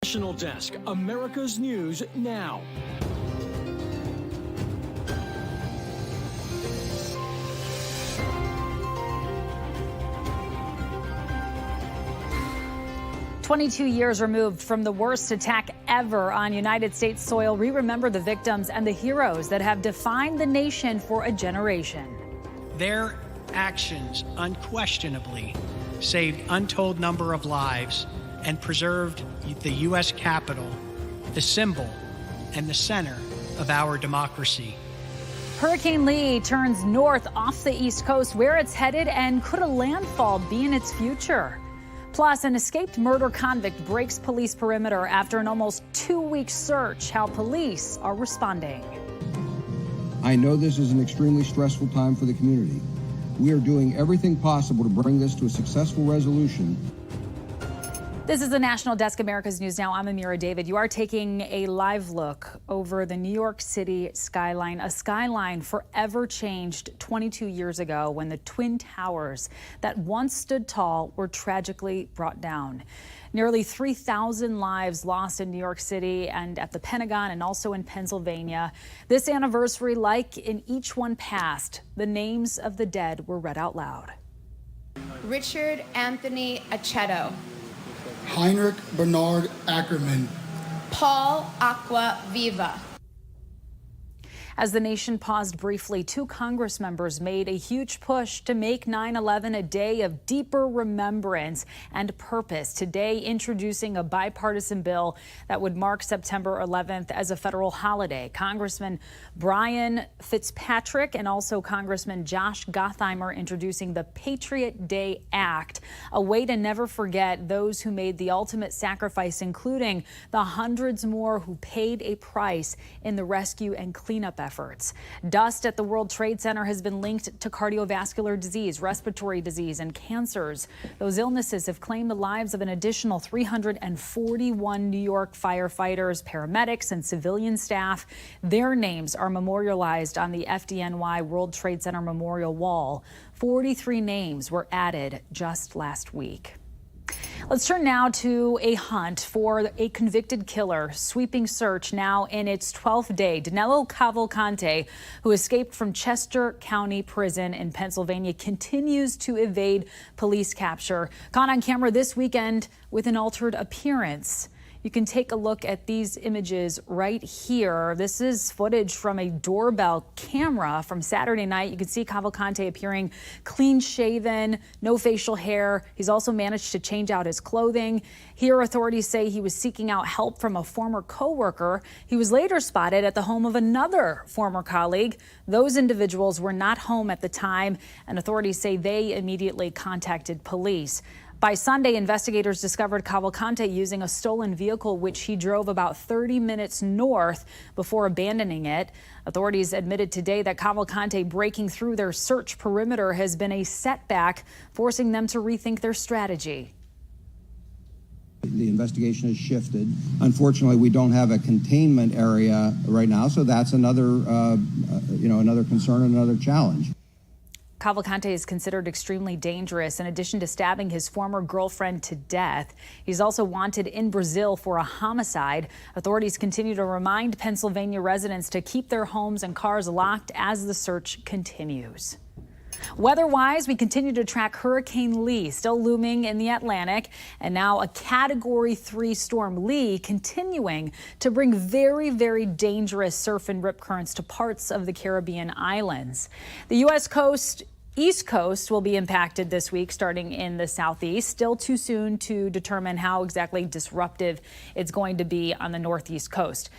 National Desk, America's News Now. "22 years removed from the worst attack ever on United States soil, we remember the victims and the heroes that have defined the nation for a generation. Their actions unquestionably saved untold number of lives and preserved the U.S. Capitol, the symbol and the center of our democracy." Hurricane Lee turns north off the East Coast, where it's headed, and could a landfall be in its future? Plus, an escaped murder convict breaks police perimeter after an almost 2-week search. How police are responding. I know this is an extremely stressful time for the community. We are doing everything possible to bring this to a successful resolution. This is the National Desk, America's News Now. I'm Amira David. You are taking a live look over the New York City skyline, a skyline forever changed 22 years ago when the Twin Towers that once stood tall were tragically brought down. Nearly 3,000 lives lost in New York City and at the Pentagon and also in Pennsylvania. This anniversary, like in each one past, the names of the dead were read out loud. Richard Anthony Aceto. Heinrich Bernard Ackerman. Paul Aqua Viva. As the nation paused briefly, 2 Congress members made a huge push to make 9/11 a day of deeper remembrance and purpose. Today, introducing a bipartisan bill that would mark September 11th as a federal holiday. Congressman Brian Fitzpatrick and also Congressman Josh Gottheimer introducing the Patriot Day Act, a way to never forget those who made the ultimate sacrifice, including the hundreds more who paid a price in the rescue and cleanup efforts. Dust at the World Trade Center has been linked to cardiovascular disease, respiratory disease, and cancers. Those illnesses have claimed the lives of an additional 341 New York firefighters, paramedics, and civilian staff. Their names are memorialized on the FDNY World Trade Center Memorial Wall. 43 names were added just last week. Let's turn now to a hunt for a convicted killer. Sweeping search now in its 12th day. Danilo Cavalcante, who escaped from Chester County Prison in Pennsylvania, continues to evade police capture. Caught on camera this weekend with an altered appearance. You can take a look at these images right here. This is footage from a doorbell camera from Saturday night. You can see Cavalcante appearing clean shaven, no facial hair. He's also managed to change out his clothing. Here, authorities say he was seeking out help from a former co-worker. He was later spotted at the home of another former colleague. Those individuals were not home at the time, and authorities say they immediately contacted police. By Sunday, investigators discovered Cavalcante using a stolen vehicle, which he drove about 30 minutes north before abandoning it. Authorities admitted today that Cavalcante breaking through their search perimeter has been a setback, forcing them to rethink their strategy. The investigation has shifted. Unfortunately, we don't have a containment area right now, so that's another, another concern and another challenge. Cavalcante is considered extremely dangerous. In addition to stabbing his former girlfriend to death, he's also wanted in Brazil for a homicide. Authorities continue to remind Pennsylvania residents to keep their homes and cars locked as the search continues. Weather-wise, we continue to track Hurricane Lee, still looming in the Atlantic, and now a Category 3 storm. Lee continuing to bring very, very dangerous surf and rip currents to parts of the Caribbean islands. The U.S. East Coast will be impacted this week, starting in the southeast. Still too soon to determine how exactly disruptive it's going to be on the northeast coast.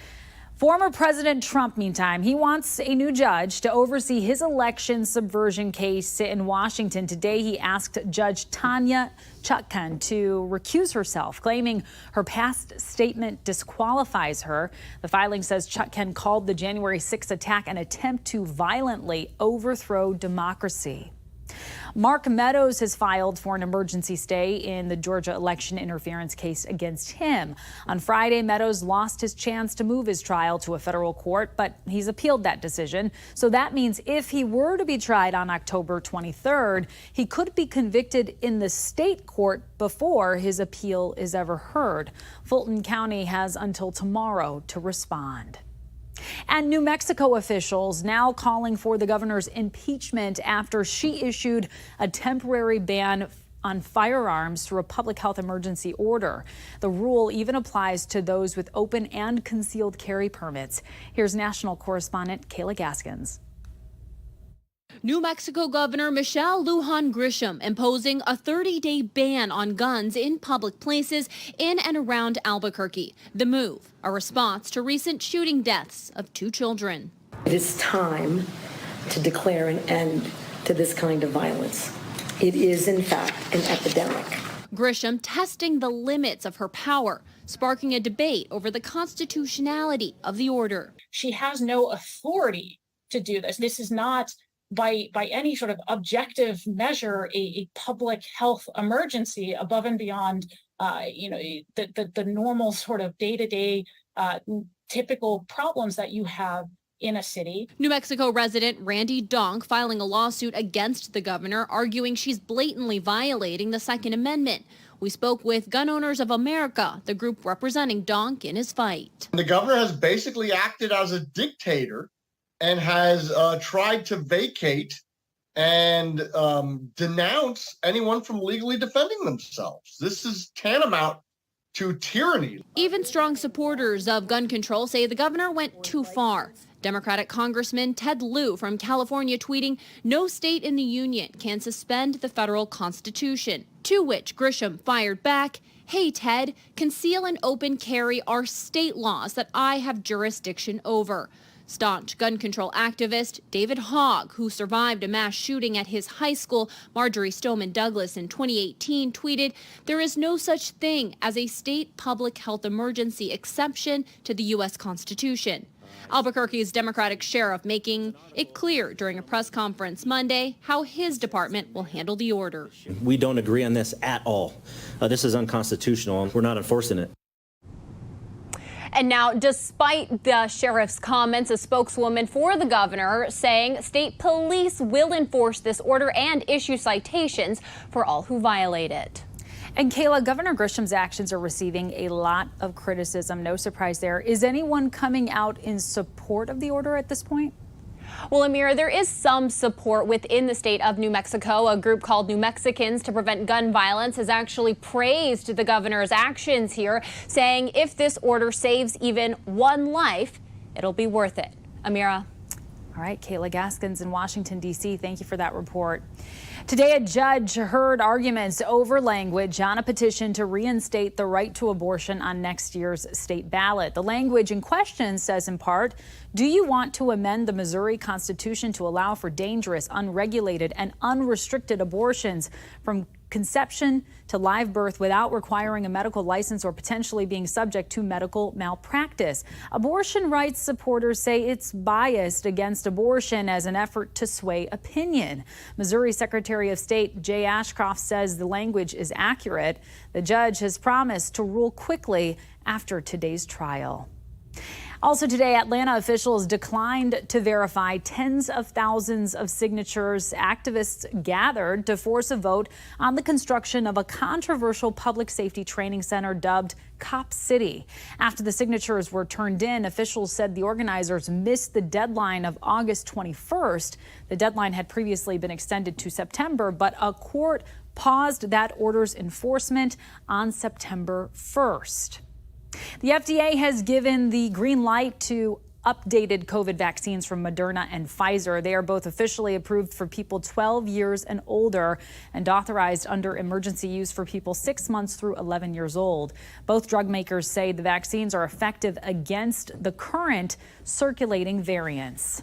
Former President Trump, meantime, he wants a new judge to oversee his election subversion case in Washington. Today, he asked Judge Tanya Chutkan to recuse herself, claiming her past statement disqualifies her. The filing says Chutkan called the January 6th attack an attempt to violently overthrow democracy. Mark Meadows has filed for an emergency stay in the Georgia election interference case against him. On Friday, Meadows lost his chance to move his trial to a federal court, but he's appealed that decision. So that means if he were to be tried on October 23rd, he could be convicted in the state court before his appeal is ever heard. Fulton County has until tomorrow to respond. And New Mexico officials now calling for the governor's impeachment after she issued a temporary ban on firearms through a public health emergency order. The rule even applies to those with open and concealed carry permits. Here's national correspondent Kayla Gaskins. New Mexico Governor Michelle Lujan Grisham imposing a 30-day ban on guns in public places in and around Albuquerque. The move, a response to recent shooting deaths of 2 children. It is time to declare an end to this kind of violence. It is, in fact, an epidemic. Grisham testing the limits of her power, sparking a debate over the constitutionality of the order. She has no authority to do this. This is not by any sort of objective measure a public health emergency above and beyond the normal sort of day-to-day typical problems that you have in a city. New Mexico resident Randy Donk filing a lawsuit against the governor, arguing she's blatantly violating the Second Amendment. We spoke with Gun Owners of America, the group representing Donk in his fight. The governor has basically acted as a dictator and has tried to vacate and denounce anyone from legally defending themselves. This is tantamount to tyranny. Even strong supporters of gun control say the governor went too far. Democratic Congressman Ted Lieu from California tweeting, "No state in the union can suspend the federal constitution." To which Grisham fired back, "Hey Ted, conceal and open carry are state laws that I have jurisdiction over." Staunch gun control activist David Hogg, who survived a mass shooting at his high school, Marjorie Stoneman Douglas, in 2018, tweeted, "There is no such thing as a state public health emergency exception to the U.S. Constitution." Albuquerque's Democratic sheriff making it clear during a press conference Monday how his department will handle the order. We don't agree on this at all. This is unconstitutional, and we're not enforcing it. And now, despite the sheriff's comments, a spokeswoman for the governor saying state police will enforce this order and issue citations for all who violate it. And Kayla, Governor Grisham's actions are receiving a lot of criticism. No surprise there. Is anyone coming out in support of the order at this point? Well, Amira, there is some support within the state of New Mexico. A group called New Mexicans to Prevent Gun Violence has actually praised the governor's actions here, saying if this order saves even one life, it'll be worth it. Amira. All right, Kayla Gaskins in Washington, D.C., thank you for that report. Today, a judge heard arguments over language on a petition to reinstate the right to abortion on next year's state ballot. The language in question says, in part, do you want to amend the Missouri Constitution to allow for dangerous, unregulated, and unrestricted abortions from conception to live birth without requiring a medical license or potentially being subject to medical malpractice? Abortion rights supporters say it's biased against abortion as an effort to sway opinion. Missouri Secretary of State Jay Ashcroft says the language is accurate. The judge has promised to rule quickly after today's trial. Also today, Atlanta officials declined to verify tens of thousands of signatures activists gathered to force a vote on the construction of a controversial public safety training center dubbed Cop City. After the signatures were turned in, officials said the organizers missed the deadline of August 21st. The deadline had previously been extended to September, but a court paused that order's enforcement on September 1st. The FDA has given the green light to updated COVID vaccines from Moderna and Pfizer. They are both officially approved for people 12 years and older and authorized under emergency use for people 6 months through 11 years old. Both drug makers say the vaccines are effective against the current circulating variants.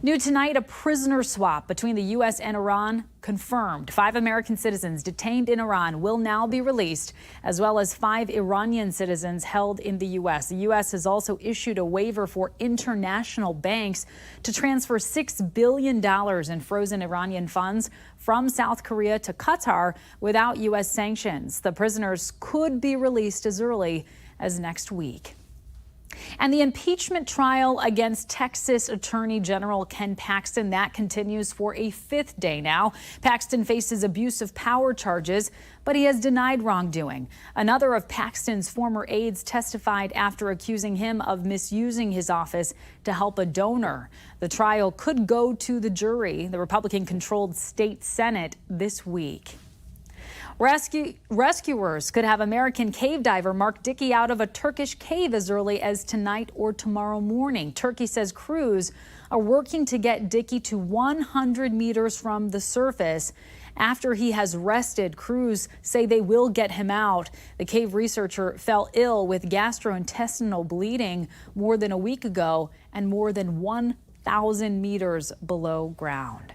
New tonight, a prisoner swap between the U.S. and Iran confirmed. 5 American citizens detained in Iran will now be released, as well as 5 Iranian citizens held in the U.S. The U.S. has also issued a waiver for international banks to transfer $6 billion in frozen Iranian funds from South Korea to Qatar without U.S. sanctions. The prisoners could be released as early as next week. And the impeachment trial against Texas Attorney General Ken Paxton, that continues for a 5th day now. Paxton faces abuse of power charges, but he has denied wrongdoing. Another of Paxton's former aides testified after accusing him of misusing his office to help a donor. The trial could go to the jury, the Republican-controlled state Senate, this week. Rescuers could have American cave diver Mark Dickey out of a Turkish cave as early as tonight or tomorrow morning. Turkey says crews are working to get Dickey to 100 meters from the surface. After he has rested, crews say they will get him out. The cave researcher fell ill with gastrointestinal bleeding more than a week ago and more than 1,000 meters below ground.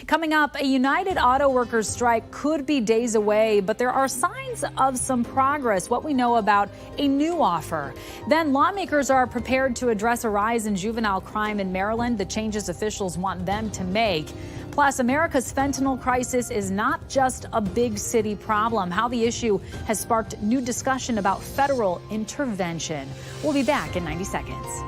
Coming up, a United Auto Workers strike could be days away, but there are signs of some progress. What we know about a new offer. Then lawmakers are prepared to address a rise in juvenile crime in Maryland, the changes officials want them to make. Plus, America's fentanyl crisis is not just a big city problem. How the issue has sparked new discussion about federal intervention. We'll be back in 90 seconds.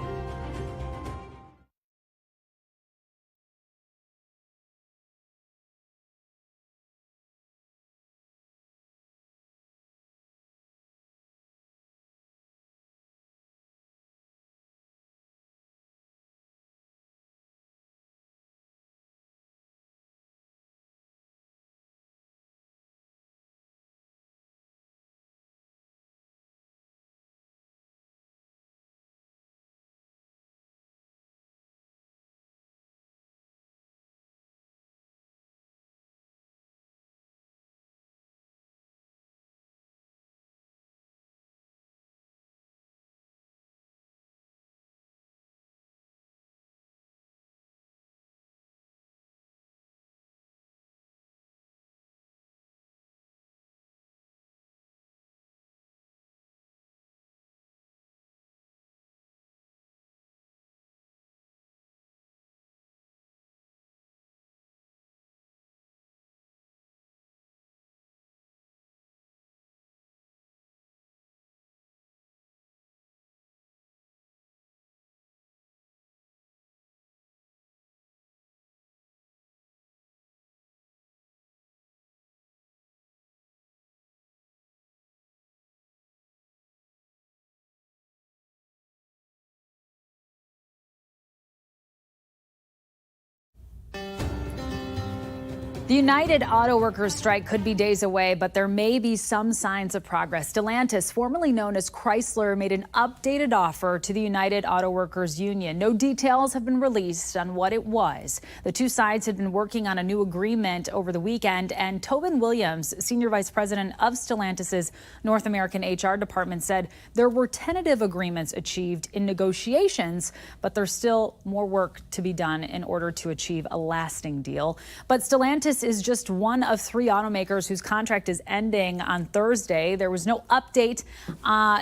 The United Auto Workers strike could be days away, but there may be some signs of progress. Stellantis, formerly known as Chrysler, made an updated offer to the United Auto Workers Union. No details have been released on what it was. The two sides had been working on a new agreement over the weekend, and Tobin Williams, senior vice president of Stellantis's North American HR department, said there were tentative agreements achieved in negotiations, but there's still more work to be done in order to achieve a lasting deal. But Stellantis is just one of 3 automakers whose contract is ending on Thursday. There was no update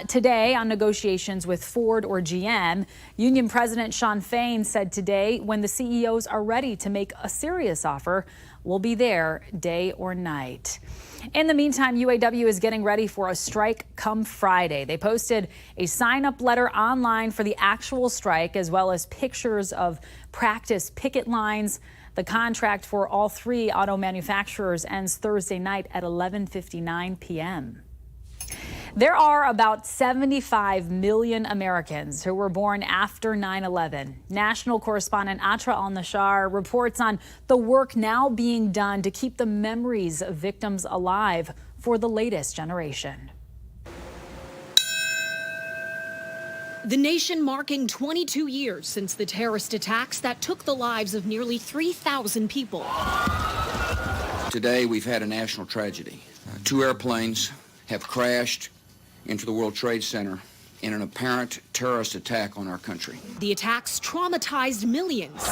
today on negotiations with Ford or GM. Union President Shawn Fain said today, when the CEOs are ready to make a serious offer, we'll be there day or night. In the meantime, UAW is getting ready for a strike come Friday. They posted a sign-up letter online for the actual strike, as well as pictures of practice picket lines. The contract for all 3 auto manufacturers ends Thursday night at 11:59 p.m. There are about 75 million Americans who were born after 9/11. National correspondent Atra Al-Nashar reports on the work now being done to keep the memories of victims alive for the latest generation. The nation marking 22 years since the terrorist attacks that took the lives of nearly 3,000 people. Today, we've had a national tragedy. 2 airplanes have crashed into the World Trade Center in an apparent terrorist attack on our country. The attacks traumatized millions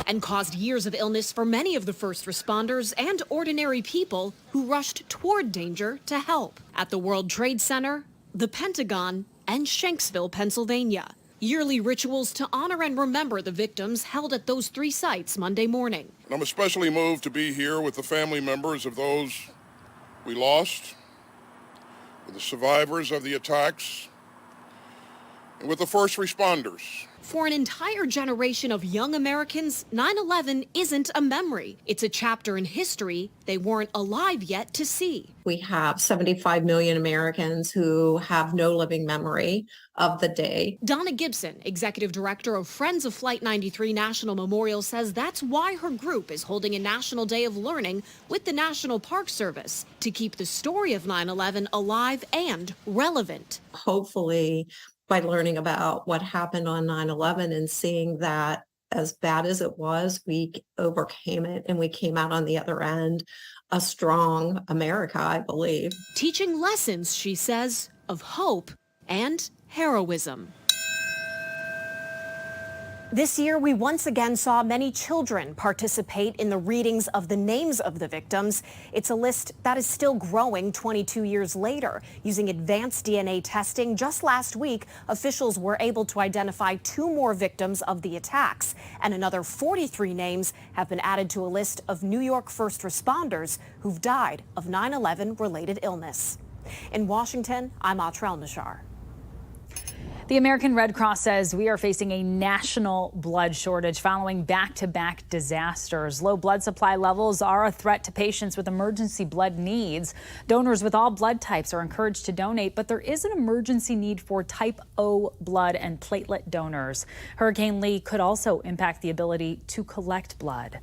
and caused years of illness for many of the first responders and ordinary people who rushed toward danger to help at the World Trade Center, the Pentagon, and Shanksville, Pennsylvania. Yearly rituals to honor and remember the victims held at those three sites Monday morning. I'm especially moved to be here with the family members of those we lost, with the survivors of the attacks, and with the first responders. For an entire generation of young Americans, 9/11 isn't a memory. It's a chapter in history they weren't alive yet to see. We have 75 million Americans who have no living memory of the day. DONNA GIBSON, executive director of Friends of Flight 93 National Memorial, says that's why her group is holding a National Day of Learning with the National Park Service to keep the story of 9/11 alive and relevant. Hopefully, by learning about what happened on 9/11 and seeing that as bad as it was, we overcame it and we came out on the other end a strong America, I believe. Teaching lessons, she says, of hope and heroism. This year, we once again saw many children participate in the readings of the names of the victims. It's a list that is still growing 22 years later. Using advanced DNA testing, just last week, officials were able to identify 2 more victims of the attacks, and another 43 names have been added to a list of New York first responders who've died of 9/11-related illness. In Washington, I'm Atrell Nashar. The American Red Cross says we are facing a national blood shortage following back-to-back disasters. Low blood supply levels are a threat to patients with emergency blood needs. Donors with all blood types are encouraged to donate, but there is an emergency need for type O blood and platelet donors. Hurricane Lee could also impact the ability to collect blood.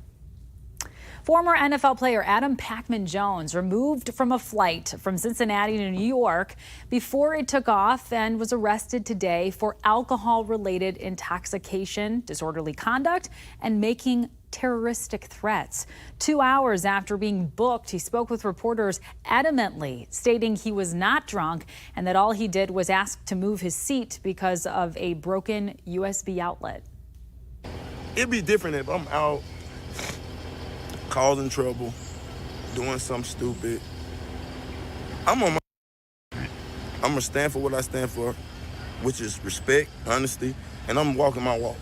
Former NFL player Adam Pacman-Jones removed from a flight from Cincinnati to New York before it took off and was arrested today for alcohol-related intoxication, disorderly conduct, and making terroristic threats. 2 hours after being booked, he spoke with reporters adamantly, stating he was not drunk and that all he did was ask to move his seat because of a broken USB outlet. It'd be different if I'm out causing trouble, doing something stupid. I'm gonna stand for what I stand for, which is respect, honesty, and I'm walking my walk.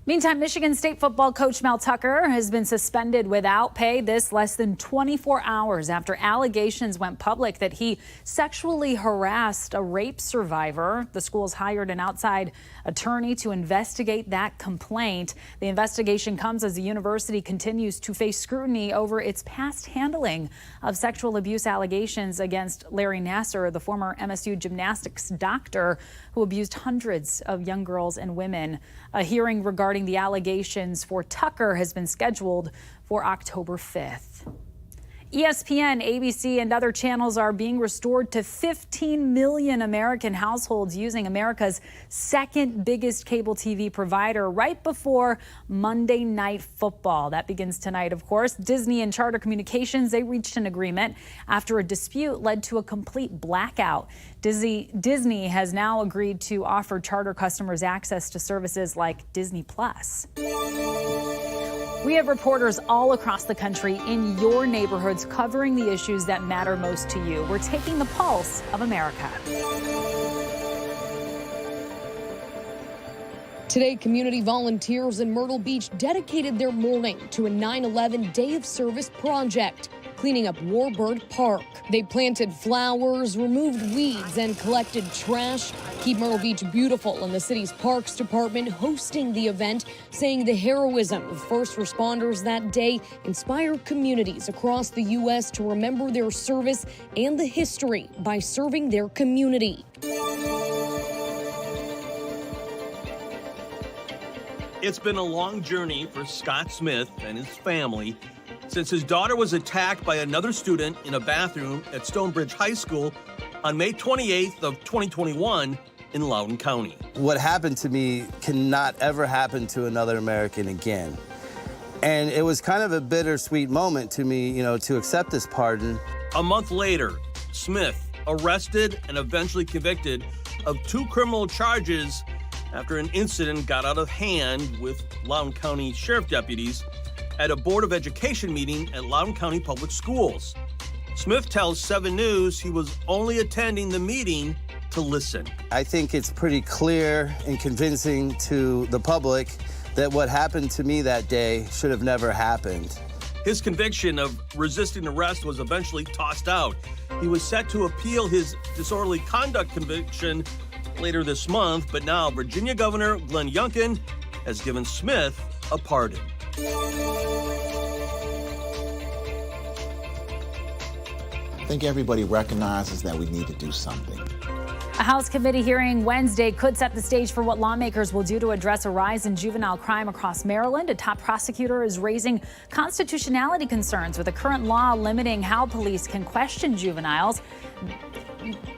Meantime, Michigan State football coach Mel Tucker has been suspended without pay this less than 24 hours after allegations went public that he sexually harassed a rape survivor. The school's hired an outside attorney to investigate that complaint. The investigation comes as the university continues to face scrutiny over its past handling of sexual abuse allegations against Larry Nassar, the former MSU gymnastics doctor who abused hundreds of young girls and women. A hearing regarding the allegations for Tucker has been scheduled for October 5th. ESPN, ABC, and other channels are being restored to 15 million American households using America's second biggest cable TV provider right before Monday Night Football. That begins tonight, of course. Disney and Charter Communications, they reached an agreement after a dispute led to a complete blackout. Disney has now agreed to offer Charter customers access to services like Disney Plus. We have reporters all across the country in your neighborhoods covering the issues that matter most to you. We're taking the pulse of America. Today, community volunteers in Myrtle Beach dedicated their morning to a 9/11 Day of Service project, cleaning up Warbird Park. They planted flowers, removed weeds, and collected trash. Keep Myrtle Beach Beautiful and the city's Parks Department hosting the event, saying the heroism of first responders that day inspired communities across the U.S. to remember their service and the history by serving their community. It's been a long journey for Scott Smith and his family since his daughter was attacked by another student in a bathroom at Stonebridge High School on May 28th of 2021 in Loudoun County. What happened to me cannot ever happen to another American again. And it was kind of a bittersweet moment to me, to accept this pardon. A month later, Smith arrested and eventually convicted of 2 criminal charges after an incident got out of hand with Loudoun County Sheriff deputies at a Board of Education meeting at Loudoun County Public Schools. Smith tells 7 News he was only attending the meeting to listen. I think it's pretty clear and convincing to the public that what happened to me that day should have never happened. His conviction of resisting arrest was eventually tossed out. He was set to appeal his disorderly conduct conviction later this month, but now Virginia Governor Glenn Youngkin has given Smith a pardon. I think everybody recognizes that we need to do something. A House committee hearing Wednesday could set the stage for what lawmakers will do to address a rise in juvenile crime across Maryland. A top prosecutor is raising constitutionality concerns with a current law limiting how police can question juveniles.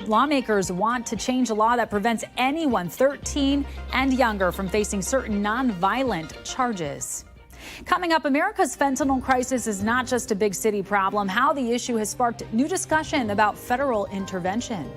Lawmakers want to change a law that prevents anyone 13 and younger from facing certain nonviolent charges. Coming up, America's fentanyl crisis is not just a big city problem. How the issue has sparked new discussion about federal intervention.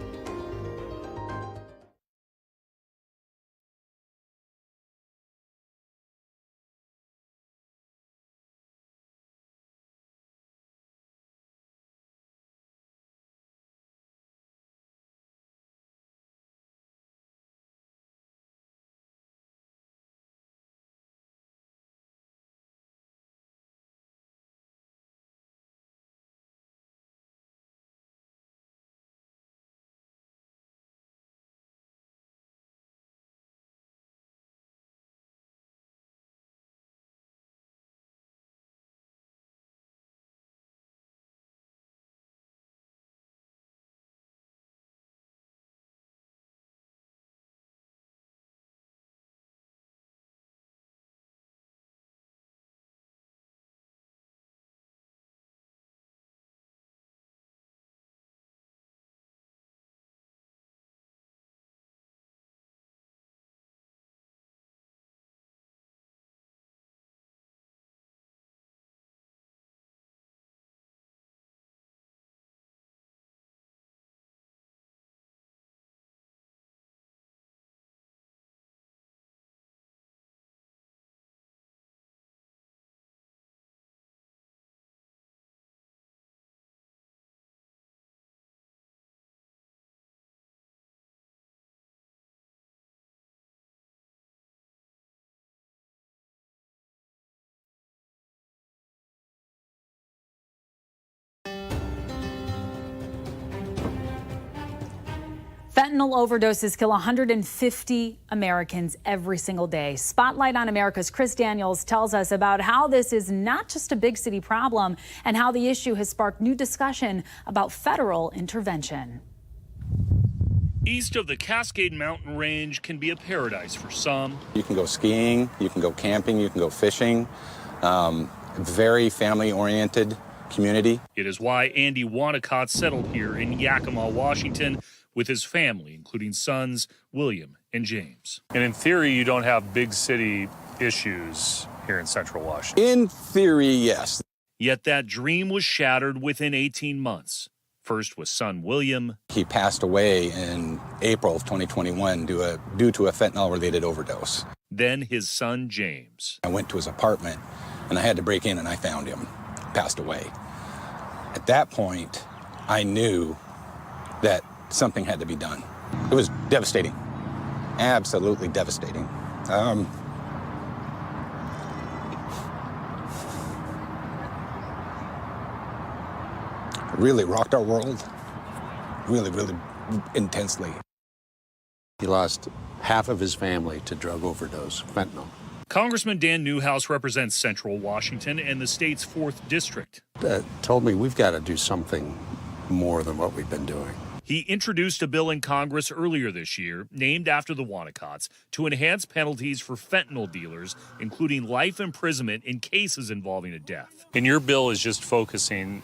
Fentanyl overdoses kill 150 Americans every single day. Spotlight on America's Chris Daniels tells us about how this is not just a big city problem and how the issue has sparked new discussion about federal intervention. East of the Cascade Mountain Range can be a paradise for some. You can go skiing, you can go camping, you can go fishing. Very family-oriented community. It is why Andy Wanacott settled here in Yakima, Washington, with his family, including sons William and James. And in theory, you don't have big city issues here in Central Washington. In theory, yes. Yet that dream was shattered within 18 months. First with son William. He passed away in April of 2021 due to a fentanyl-related overdose. Then his son James. I went to his apartment, and I had to break in, and I found him, passed away. At that point, I knew that something had to be done. It was devastating, absolutely devastating. Really rocked our world, really, really intensely. He lost half of his family to drug overdose, fentanyl. Congressman Dan Newhouse represents Central Washington and the state's 4th district. Told me we've got to do something more than what we've been doing. He introduced a bill in Congress earlier this year, named after the Wanacotts, to enhance penalties for fentanyl dealers, including life imprisonment in cases involving a death. And your bill is just focusing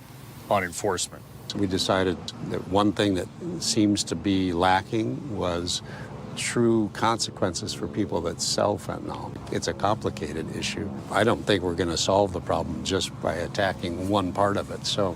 on enforcement. We decided that one thing that seems to be lacking was true consequences for people that sell fentanyl. It's a complicated issue. I don't think we're going to solve the problem just by attacking one part of it. So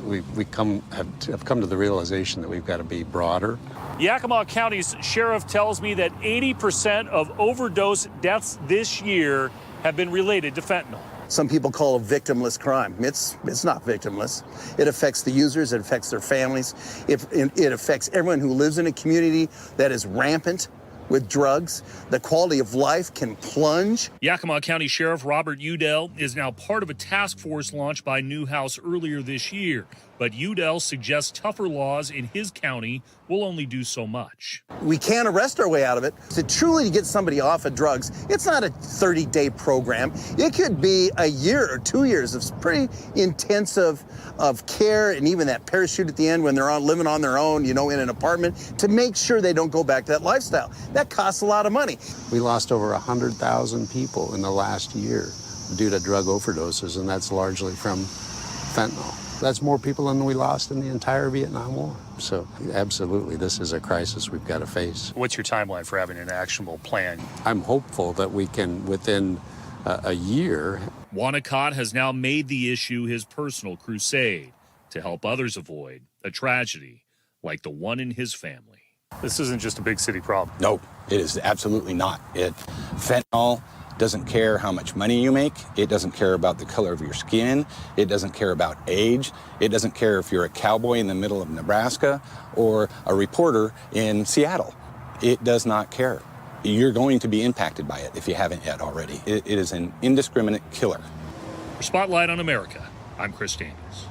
we have come to the realization that we've got to be broader. Yakima County's sheriff tells me that 80% of overdose deaths this year have been related to fentanyl. Some people call it victimless crime. It's not victimless. It affects the users, it affects their families, it affects everyone who lives in a community that is rampant with drugs. The quality of life can plunge. Yakima County Sheriff Robert Udell is now part of a task force launched by Newhouse earlier this year. But Udell suggests tougher laws in his county will only do so much. We can't arrest our way out of it. To truly get somebody off of drugs, it's not a 30-day program. It could be a year or 2 years of pretty intensive of care, and even that parachute at the end when they're living on their own, in an apartment, to make sure they don't go back to that lifestyle. That costs a lot of money. We lost over 100,000 people in the last year due to drug overdoses, and that's largely from fentanyl. That's more people than we lost in the entire Vietnam War. So absolutely, this is a crisis we've got to face. What's your timeline for having an actionable plan? I'm hopeful that we can, within a year. Wanacott has now made the issue his personal crusade to help others avoid a tragedy like the one in his family. This isn't just a big city problem. No, it is absolutely not. Fentanyl doesn't care how much money you make. It doesn't care about the color of your skin. It doesn't care about age. It doesn't care if you're a cowboy in the middle of Nebraska or a reporter in Seattle. It does not care. You're going to be impacted by it if you haven't yet already. It is an indiscriminate killer. For Spotlight on America, I'm Chris Daniels.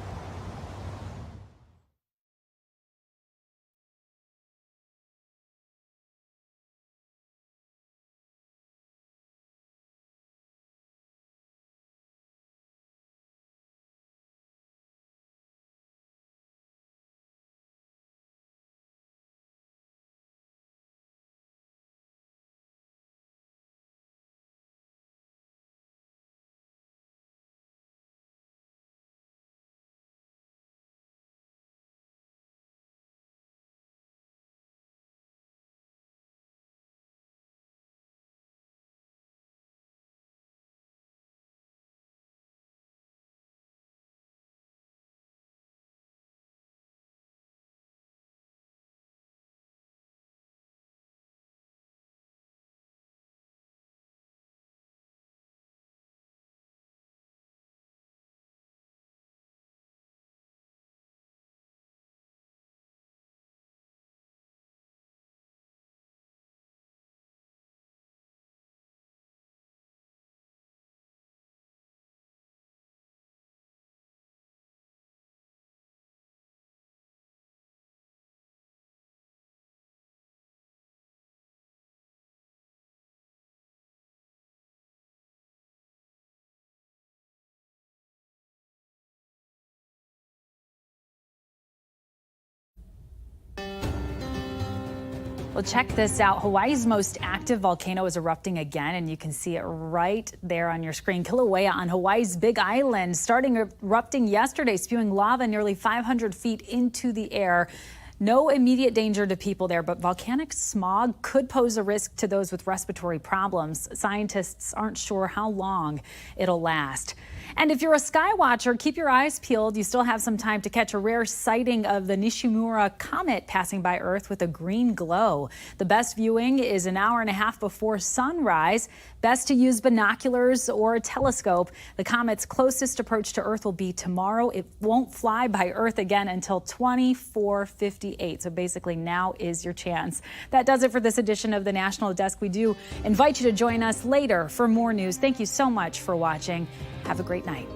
Well, check this out. Hawaii's most active volcano is erupting again, and you can see it right there on your screen. Kilauea on Hawaii's Big Island, starting erupting yesterday, spewing lava nearly 500 feet into the air. No immediate danger to people there, but volcanic smog could pose a risk to those with respiratory problems. Scientists aren't sure how long it'll last. And if you're a sky watcher, keep your eyes peeled. You still have some time to catch a rare sighting of the Nishimura comet passing by Earth with a green glow. The best viewing is an hour and a half before sunrise. Best to use binoculars or a telescope. The comet's closest approach to Earth will be tomorrow. It won't fly by Earth again until 2458. So basically now is your chance. That does it for this edition of the National Desk. We do invite you to join us later for more news. Thank you so much for watching. Have a great night.